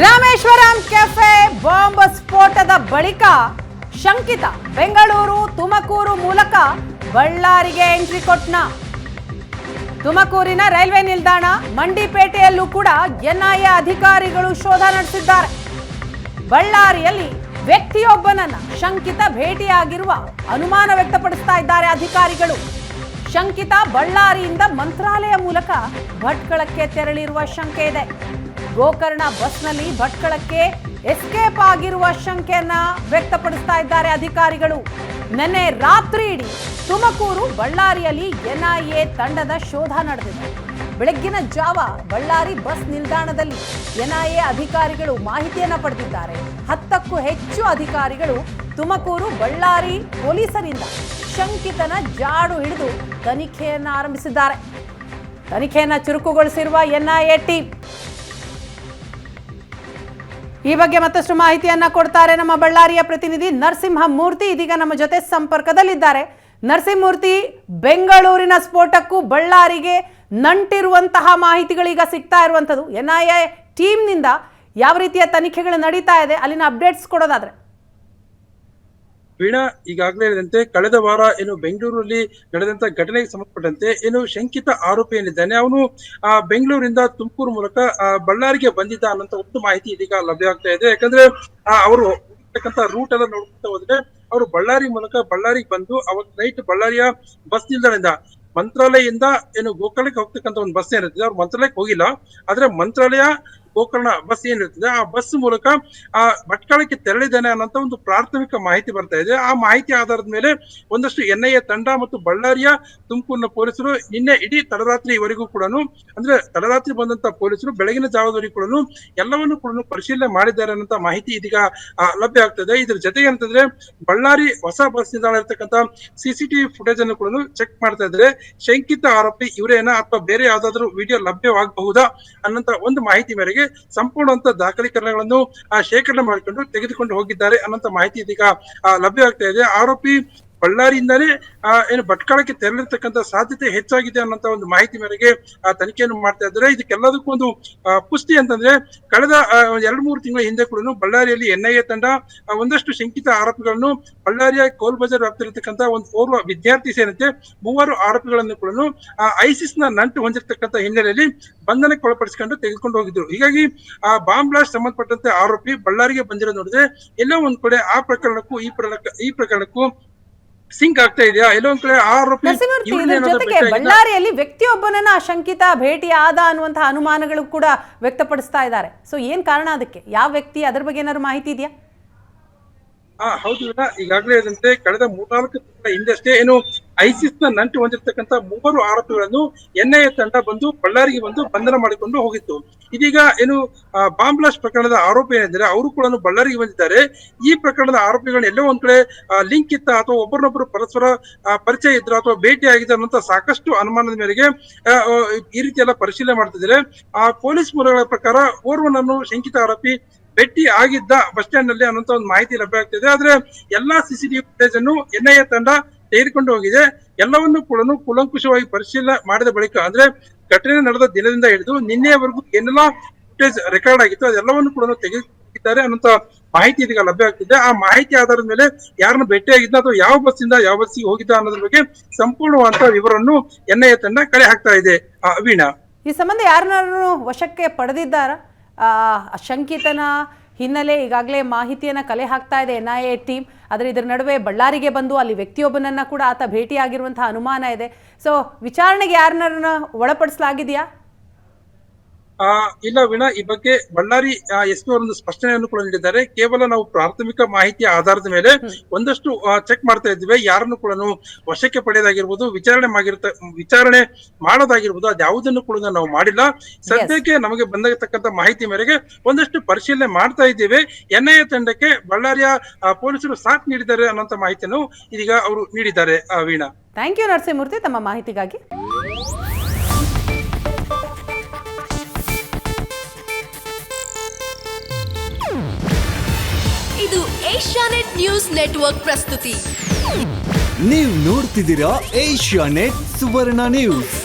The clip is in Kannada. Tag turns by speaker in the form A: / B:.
A: ರಾಮೇಶ್ವರಂ ಕೆಫೆ ಬಾಂಬ್ ಸ್ಫೋಟದ ಬಳಿಕ ಶಂಕಿತ ಬೆಂಗಳೂರು ತುಮಕೂರು ಮೂಲಕ ಬಳ್ಳಾರಿಗೆ ಎಂಟ್ರಿ ಕೊಟ್ನ. ತುಮಕೂರಿನ ರೈಲ್ವೆ ನಿಲ್ದಾಣ ಮಂಡಿಪೇಟೆಯಲ್ಲೂ ಕೂಡ ಎನ್ಐಎ ಅಧಿಕಾರಿಗಳು ಶೋಧ ನಡೆಸಿದ್ದಾರೆ. ಬಳ್ಳಾರಿಯಲ್ಲಿ ವ್ಯಕ್ತಿಯೊಬ್ಬನನ್ನ ಶಂಕಿತ ಭೇಟಿಯಾಗಿರುವ ಅನುಮಾನ ವ್ಯಕ್ತಪಡಿಸ್ತಾ ಇದ್ದಾರೆ ಅಧಿಕಾರಿಗಳು. ಶಂಕಿತ ಬಳ್ಳಾರಿಯಿಂದ ಮಂತ್ರಾಲಯ ಮೂಲಕ ಭಟ್ಕಳಕ್ಕೆ ತೆರಳಿರುವ ಶಂಕೆ ಇದೆ. ಗೋಕರ್ಣ ಬಸ್ನಲ್ಲಿ ಭಟ್ಕಳಕ್ಕೆ ಎಸ್ಕೇಪ್ ಆಗಿರುವ ಶಂಕೆಯನ್ನ ವ್ಯಕ್ತಪಡಿಸ್ತಾ ಇದ್ದಾರೆ ಅಧಿಕಾರಿಗಳು. ನಿನ್ನೆ ರಾತ್ರಿ ಇಡೀ ತುಮಕೂರು ಬಳ್ಳಾರಿಯಲ್ಲಿ ಎನ್ಐಎ ತಂಡದ ಶೋಧ ನಡೆದಿದೆ. ಬೆಳಗ್ಗಿನ ಜಾವ ಬಳ್ಳಾರಿ ಬಸ್ ನಿಲ್ದಾಣದಲ್ಲಿ ಎನ್ಐಎ ಅಧಿಕಾರಿಗಳು ಮಾಹಿತಿಯನ್ನ ಪಡೆದಿದ್ದಾರೆ. 10ಕ್ಕೂ ಹೆಚ್ಚು ಅಧಿಕಾರಿಗಳು ತುಮಕೂರು ಬಳ್ಳಾರಿ ಪೊಲೀಸರಿಂದ ಶಂಕಿತನ ಜಾಡು ಹಿಡಿದು ತನಿಖೆಯನ್ನ ಆರಂಭಿಸಿದ್ದಾರೆ. ತನಿಖೆಯನ್ನ ಚುರುಕುಗೊಳಿಸಿರುವ ಎನ್ಐಎ ಟೀಮ್ ಈ ಬಗ್ಗೆ ಮತ್ತಷ್ಟು ಮಾಹಿತಿಯನ್ನ ಕೊಡ್ತಾರೆ ನಮ್ಮ ಬಳ್ಳಾರಿಯ ಪ್ರತಿನಿಧಿ ನರಸಿಂಹಮೂರ್ತಿ. ಇದೀಗ ನಮ್ಮ ಜೊತೆ ಸಂಪರ್ಕದಲ್ಲಿದ್ದಾರೆ. ನರಸಿಂಹಮೂರ್ತಿ, ಬೆಂಗಳೂರಿನ ಸ್ಫೋಟಕ್ಕೂ ಬಳ್ಳಾರಿಗೆ ನಂಟಿರುವಂತಹ ಮಾಹಿತಿಗಳೀಗ ಸಿಗ್ತಾ ಇರುವಂಥದ್ದು. ಎನ್ಐಎ ಟೀಮ್ನಿಂದ ಯಾವ ರೀತಿಯ ತನಿಖೆಗಳು ನಡೀತಾ ಇದೆ, ಅಲ್ಲಿನ ಅಪ್ಡೇಟ್ಸ್ ಕೊಡೋದಾದ್ರೆ?
B: ವೀಣಾ, ಈಗಾಗಲೇ ಹೇಳಿದಂತೆ ಕಳೆದ ವಾರ ಬೆಂಗಳೂರಲ್ಲಿ ನಡೆದಂತ ಘಟನೆಗೆ ಸಂಬಂಧಪಟ್ಟಂತೆ ಶಂಕಿತ ಆರೋಪಿ ಏನಿದ್ದಾನೆ ಅವನು ಬೆಂಗಳೂರಿಂದ ತುಮಕೂರು ಮೂಲಕ ಬಳ್ಳಾರಿಗೆ ಬಂದಿದ್ದ ಅನ್ನೋಂತ ಒಂದು ಮಾಹಿತಿ ಇದೀಗ ಲಭ್ಯ ಆಗ್ತಾ ಇದೆ. ಯಾಕಂದ್ರೆ ಅವರು ರೂಟ್ ಎಲ್ಲ ನೋಡ್ತಾ ಹೋದ್ರೆ ಅವರು ಬಳ್ಳಾರಿ ಮೂಲಕ ಬಳ್ಳಾರಿಗೆ ಬಂದು ಅವತ್ತು ನೈಟ್ ಬಳ್ಳಾರಿಯ ಬಸ್ ನಿಲ್ದಾಣದಿಂದ ಮಂತ್ರಾಲಯದಿಂದ ಗೋಕರ್ಣಕ್ಕೆ ಹೋಗ್ತಕ್ಕಂಥ ಒಂದು ಬಸ್ ಏನಿರ್ತದೆ, ಅವ್ರು ಮಂತ್ರಾಲಯಕ್ಕೆ ಹೋಗಿಲ್ಲ. ಆದ್ರೆ ಮಂತ್ರಾಲಯ ಗೋಕರ್ಣ ಬಸ್ ಏನಿರ್ತದೆ ಆ ಬಸ್ ಮೂಲಕ ಭಟ್ಕಳಕ್ಕೆ ತೆರಳಿದ್ದಾನೆ ಅನ್ನೋಂತ ಒಂದು ಪ್ರಾಥಮಿಕ ಮಾಹಿತಿ ಬರ್ತಾ ಇದೆ. ಆ ಮಾಹಿತಿ ಆಧಾರದ ಮೇಲೆ ಒಂದಷ್ಟು ಎನ್ಐಎ ತಂಡ ಮತ್ತು ಬಳ್ಳಾರಿಯ ತುಮಕೂರಿನ ಪೊಲೀಸರು ನಿನ್ನೆ ಇಡೀ ತಡರಾತ್ರಿವರೆಗೂ ಕೂಡ, ಅಂದ್ರೆ ತಡರಾತ್ರಿ ಬಂದಂತ ಪೊಲೀಸರು ಬೆಳಗಿನ ಜಾವದವರೆಗೂ ಕೂಡ ಎಲ್ಲವನ್ನು ಕೂಡ ಪರಿಶೀಲನೆ ಮಾಡಿದ್ದಾರೆ ಅನ್ನೋ ಮಾಹಿತಿ ಇದೀಗ ಲಭ್ಯ ಆಗ್ತದೆ. ಇದ್ರ ಜೊತೆಗೆ ಅಂತಂದ್ರೆ ಬಳ್ಳಾರಿ ಹೊಸ ಬಸ್ ನಿಲ್ದಾಣ ಇರ್ತಕ್ಕಂಥ ಸಿಸಿಟಿವಿ ಫುಟೇಜ್ ಅನ್ನು ಕೂಡ ಚೆಕ್ ಮಾಡ್ತಾ ಇದ್ದಾರೆ. ಶಂಕಿತ ಆರೋಪಿ ಇವರೇನ ಅಥವಾ ಬೇರೆ ಯಾವ್ದಾದ್ರು ವಿಡಿಯೋ ಲಭ್ಯವಾಗಬಹುದಾ ಅನ್ನೋಂತ ಒಂದು ಮಾಹಿತಿ ಮೇರೆಗೆ ಸಂಪೂರ್ಣವಂತ ದಾಖಲೀಕರಣಗಳನ್ನು ಶೇಖರಣೆ ಮಾಡಿಕೊಂಡು ತೆಗೆದುಕೊಂಡು ಹೋಗಿದ್ದಾರೆ ಅನ್ನೋಂತ ಮಾಹಿತಿ ಇದೀಗ ಲಭ್ಯ ಆಗ್ತಾ ಇದೆ. ಆರೋಪಿ ಬಳ್ಳಾರಿಯಿಂದಾನೇ ಭಟ್ಕಳಕ್ಕೆ ತೆರಳಿರ್ತಕ್ಕಂಥ ಸಾಧ್ಯತೆ ಹೆಚ್ಚಾಗಿದೆ ಅನ್ನೋಂತ ಒಂದು ಮಾಹಿತಿ ಮೇರೆಗೆ ತನಿಖೆಯನ್ನು ಮಾಡ್ತಾ ಇದ್ದಾರೆ. ಇದಕ್ಕೆಲ್ಲದಕ್ಕೂ ಒಂದು ಪುಷ್ಟಿ ಅಂತಂದ್ರೆ ಕಳೆದ 2-3 ತಿಂಗಳ ಹಿಂದೆ ಕೂಡ ಬಳ್ಳಾರಿಯಲ್ಲಿ ಎನ್ಐಎ ತಂಡ ಒಂದಷ್ಟು ಶಂಕಿತ ಆರೋಪಿಗಳನ್ನು ಬಳ್ಳಾರಿಯ ಕೋಲ್ ಬಜಾರ್ ವ್ಯಾಪ್ತಿರ್ತಕ್ಕಂಥ ಒಂದು ಓರ್ವ ವಿದ್ಯಾರ್ಥಿ ಸೇರಿದಂತೆ 3 ಆರೋಪಿಗಳನ್ನು ಕೂಡ ಐಸಿಸ್ ನ ನಂಟು ಹೊಂದಿರತಕ್ಕಂಥ ಹಿನ್ನೆಲೆಯಲ್ಲಿ ಬಂಧನಕ್ಕೆ ಒಳಪಡಿಸಿಕೊಂಡು ತೆಗೆದುಕೊಂಡು ಹೋಗಿದ್ರು. ಹೀಗಾಗಿ ಬಾಂಬ್ ಬ್ಲಾಸ್ಟ್ ಸಂಬಂಧಪಟ್ಟಂತೆ ಆರೋಪಿ ಬಳ್ಳಾರಿಗೆ ಬಂದಿರೋದು ನೋಡಿದ್ರೆ ಎಲ್ಲೋ ಒಂದ್ ಕಡೆ ಆ ಪ್ರಕರಣಕ್ಕೂ ಈ ಪ್ರಕರಣಕ್ಕೂ ಸಿಂಕ್ ಆಗ್ತಾ ಇದೆಯಾ, ಎಲ್ಲೋ ಒಂದ್ ಕಡೆ ಆರೋಪಿ
A: ಬಳ್ಳಾರಿಯಲ್ಲಿ ವ್ಯಕ್ತಿಯೊಬ್ಬನನ್ನ ಶಂಕಿತ ಭೇಟಿ ಆದ ಅನ್ನುವಂತಹ ಅನುಮಾನಗಳು ಕೂಡ ವ್ಯಕ್ತಪಡಿಸ್ತಾ ಇದ್ದಾರೆ. ಸೊ ಏನ್ ಕಾರಣ ಅದಕ್ಕೆ? ಯಾವ ವ್ಯಕ್ತಿ, ಅದ್ರ ಬಗ್ಗೆ ಏನಾದ್ರು ಮಾಹಿತಿ ಇದೆಯಾ?
B: ಹೌದು, ಈಗಾಗಲೇ ಹೇಳಿದಂತೆ ಕಳೆದ 3-4 ತಿಂಗಳ ಹಿಂದಷ್ಟೇ ಐಸಿಸ್ ನ ನಂಟು ಹೊಂದಿರತಕ್ಕಂತ 3 ಆರೋಪಿಗಳನ್ನು ಎನ್ಐಎ ತಂಡ ಬಂದು ಬಳ್ಳಾರಿಗೆ ಬಂದು ಬಂಧನ ಮಾಡಿಕೊಂಡು ಹೋಗಿತ್ತು. ಇದೀಗ ಬಾಂಬ್ ಬ್ಲಾಸ್ಟ್ ಪ್ರಕರಣದ ಆರೋಪಿ ಏನಿದ್ದಾರೆ ಅವರು ಕೂಡ ಬಳ್ಳಾರಿಗೆ ಬಂದಿದ್ದಾರೆ. ಈ ಪ್ರಕರಣದ ಆರೋಪಿಗಳನ್ನ ಎಲ್ಲೋ ಒಂದ್ ಕಡೆ ಲಿಂಕ್ ಇತ್ತ ಅಥವಾ ಒಬ್ಬರನ್ನೊಬ್ಬರು ಪರಸ್ಪರ ಪರಿಚಯ ಇದ್ರು ಅಥವಾ ಭೇಟಿ ಆಗಿದೆ ಅನ್ನೋಂತ ಸಾಕಷ್ಟು ಅನುಮಾನದ ಮೇರೆಗೆ ಈ ರೀತಿ ಎಲ್ಲ ಪರಿಶೀಲನೆ ಮಾಡ್ತಿದ್ದಾರೆ. ಪೊಲೀಸ್ ಮೂಲಗಳ ಪ್ರಕಾರ ಓರ್ವನನ್ನು ಶಂಕಿತ ಆರೋಪಿ ಭೇಟಿ ಆಗಿದ್ದ ಬಸ್ ಸ್ಟ್ಯಾಂಡ್ ನಲ್ಲಿ ಅನ್ನೋಂತ ಒಂದು ಮಾಹಿತಿ ಲಭ್ಯ ಆಗ್ತಿದೆ. ಆದ್ರೆ ಎಲ್ಲಾ ಸಿಸಿಟಿವಿ ಫುಟೇಜ್ ಅನ್ನು ಎನ್ಐಎ ತಂಡ ತೆಗೆದುಕೊಂಡು ಹೋಗಿದೆ. ಎಲ್ಲವನ್ನೂ ಕೂಡ ಕೂಲಂಕುಷವಾಗಿ ಪರಿಶೀಲನೆ ಮಾಡಿದ ಬಳಿಕ, ಅಂದ್ರೆ ಘಟನೆ ನಡೆದ ದಿನದಿಂದ ಹಿಡಿದು ನಿನ್ನೆಯವರೆಗೂ ಏನೆಲ್ಲ ಫುಟೇಜ್ ರೆಕಾರ್ಡ್ ಆಗಿತ್ತು ಅದೆಲ್ಲವನ್ನು ಕೂಡ ತೆಗೆದುಕೊಂಡಿದ್ದಾರೆ ಅನ್ನೋಂತ ಮಾಹಿತಿ ಇದೀಗ ಲಭ್ಯ ಆಗ್ತಿದೆ. ಆ ಮಾಹಿತಿ ಆಧಾರದ ಮೇಲೆ ಯಾರನ್ನ ಭೇಟಿಯಾಗಿದ್ದ ಅಥವಾ ಯಾವ ಬಸ್ಸಿಗೆ ಹೋಗಿದ್ದ ಅನ್ನೋದ್ರ ಬಗ್ಗೆ ಸಂಪೂರ್ಣವಾದ ವಿವರವನ್ನು ಎನ್ಐಎ ತಂಡ ಕಲೆ ಹಾಕ್ತಾ ಇದೆ. ವೀಣಾ,
A: ಈ ಸಂಬಂಧ ಯಾರನ್ನಾರು ವಶಕ್ಕೆ ಪಡೆದಿದ್ದಾರ? ಶಂಕಿತನ ಹಿನ್ನೆಲೆ ಈಗಾಗಲೇ ಮಾಹಿತಿಯನ್ನ ಕಲೆ ಹಾಕ್ತಾ ಇದೆ ಎನ್ಐಎ ಟೀಮ್. ಆದರೆ ಇದರ ನಡುವೆ ಬಳ್ಳಾರಿಗೆ ಬಂದು ಅಲ್ಲಿ ವ್ಯಕ್ತಿಯೊಬ್ಬನನ್ನ ಕೂಡ ಆತ ಭೇಟಿಯಾಗಿರುವಂತಹ ಅನುಮಾನ ಇದೆ. ಸೊ ವಿಚಾರಣೆಗೆ ಯಾರನ್ನ ಒಳಪಡಿಸಲಾಗಿದೆಯಾ?
B: ಇಲ್ಲ ವೀಣಾ, ಈ ಬಗ್ಗೆ ಬಳ್ಳಾರಿ ಎಸ್ಪಿ ಅವರೊಂದು ಸ್ಪಷ್ಟನೆಯನ್ನು ಕೂಡ ನೀಡಿದ್ದಾರೆ. ಕೇವಲ ನಾವು ಪ್ರಾಥಮಿಕ ಮಾಹಿತಿಯ ಆಧಾರದ ಮೇಲೆ ಒಂದಷ್ಟು ಚೆಕ್ ಮಾಡ್ತಾ ಇದ್ವಿ. ಯಾರನ್ನು ಕೂಡ ವಶಕ್ಕೆ ಪಡೆಯೋದಾಗಿರ್ಬೋದು, ವಿಚಾರಣೆ ಮಾಡೋದಾಗಿರ್ಬೋದು, ಅದ್ಯಾವುದನ್ನು ಕೂಡ ನಾವು ಮಾಡಿಲ್ಲ. ಸದ್ಯಕ್ಕೆ ನಮಗೆ ಬಂದಿರತಕ್ಕಂತ ಮಾಹಿತಿ ಮೇರೆಗೆ ಒಂದಷ್ಟು ಪರಿಶೀಲನೆ ಮಾಡ್ತಾ ಇದ್ದೇವೆ. ಎನ್ಐಎ ತಂಡಕ್ಕೆ ಬಳ್ಳಾರಿಯ ಪೊಲೀಸರು ಸಾಥ್ ನೀಡಿದ್ದಾರೆ ಅನ್ನೋಂತ ಮಾಹಿತಿಯನ್ನು ಇದೀಗ ಅವರು ನೀಡಿದ್ದಾರೆ. ವೀಣಾ,
A: ಥ್ಯಾಂಕ್ ಯು ನರಸಿಂಹಮೂರ್ತಿ ತಮ್ಮ ಮಾಹಿತಿಗಾಗಿ.
C: ಇದು ಏಷ್ಯಾನೆಟ್ ನ್ಯೂಸ್ ನೆಟ್ವರ್ಕ್ ಪ್ರಸ್ತುತಿ.
D: ನೀವು ನೋಡ್ತಿದ್ದೀರಾ ಏಷ್ಯಾನೆಟ್ ಸುವರ್ಣ ನ್ಯೂಸ್.